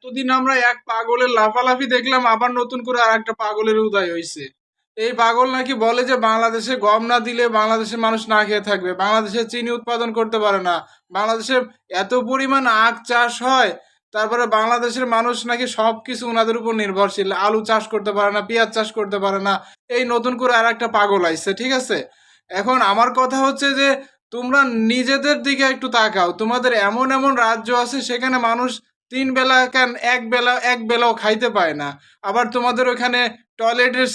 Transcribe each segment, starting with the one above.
এতদিন আমরা এক পাগলের লাফালাফি দেখলাম, আবার নতুন করে আর একটা পাগলের উদয় হয়েছে। এই পাগল নাকি বলে যে বাংলাদেশে গম না দিলে বাংলাদেশের মানুষ না খেয়ে থাকবে, বাংলাদেশে চিনি উৎপাদন করতে পারে না, বাংলাদেশে এত পরিমাণ আখ চাষ হয়, তারপরে বাংলাদেশের মানুষ নাকি সব কিছু ওনাদের উপর নির্ভরশীল, আলু চাষ করতে পারে না, পেঁয়াজ চাষ করতে পারে না। এই নতুন করে আর একটা পাগল আইছে, ঠিক আছে? এখন আমার কথা হচ্ছে যে তোমরা নিজেদের দিকে একটু তাকাও। তোমাদের এমন এমন রাজ্য আছে সেখানে মানুষ তিন বেলা কেন এক বেলাও খাইতে পায় না। আবার তোমাদের ওখানে টয়লেটের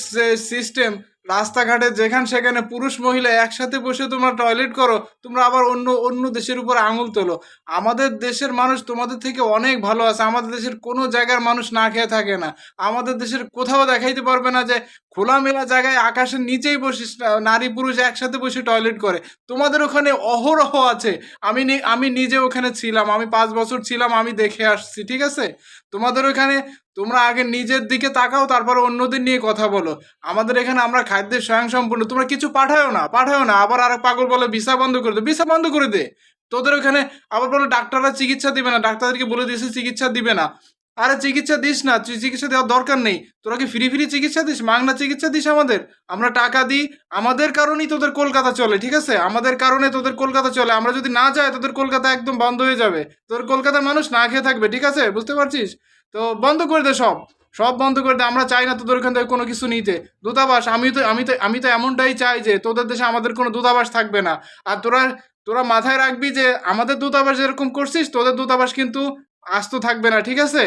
সিস্টেম, রাস্তাঘাটে যেখানে সেখানে পুরুষ মহিলা একসাথে বসে তোমরা টয়লেট করো, তোমরা আবার অন্য অন্য দেশের উপর আঙুল তোলো। আমাদের দেশের মানুষ তোমাদের থেকে অনেক ভালো আছে। আমাদের দেশের কোনো জায়গার মানুষ না খেয়ে থাকে না। আমাদের দেশের কোথাও দেখাইতে পারবে না যে খোলামেলা জায়গায় আকাশের নিচেই বসে নারী পুরুষ একসাথে বসে টয়লেট করে। তোমাদের ওখানে অহরহ আছে। আমি নিজে ওখানে ছিলাম, আমি 5 বছর ছিলাম, আমি দেখে আসছি, ঠিক আছে? তোমাদের ওখানে তোমরা আগে নিজের দিকে তাকাও, তারপর অন্যদের নিয়ে কথা বলো। আমাদের এখানে আমরা খাদ্যের স্বয়ংসম্পূর্ণ। তোমরা কিছু পাঠায়ও না, আবার আর পাগল বলে ভিসা বন্ধ করে দে, ভিসা বন্ধ করে দে। তোদের ওখানে আবার বলো ডাক্তাররা চিকিৎসা দিবে না, ডাক্তারদেরকে বলে দিয়েছে চিকিৎসা দিবে না। আরে চিকিৎসা দিস না, তুই চিকিৎসা দেওয়ার দরকার নেই। তোরা কি ফ্রি চিকিৎসা দিস, মাগনা চিকিৎসা দিস আমাদের? আমরা টাকা দিই, আমাদের কারণেই তোদের কলকাতা চলে, ঠিক আছে? আমাদের কারণে তোদের কলকাতা চলে। আমরা যদি না যাই তোদের কলকাতা একদম বন্ধ হয়ে যাবে, তোদের কলকাতার মানুষ না খেয়ে থাকবে, ঠিক আছে? বুঝতে পারছিস? তো বন্ধ করে দে সব, সব বন্ধ করে দে। আমরা চাই না তোদের ওখান থেকে কোনো কিছু নিতে। দূতাবাস, আমি তো এমনটাই চাই যে তোদের দেশে আমাদের কোনো দূতাবাস থাকবে না। আর তোরা তোরা মাথায় রাখবি যে আমাদের দূতাবাস যেরকম করছিস তোদের দূতাবাস কিন্তু আস্ত থাকবে না, ঠিক আছে?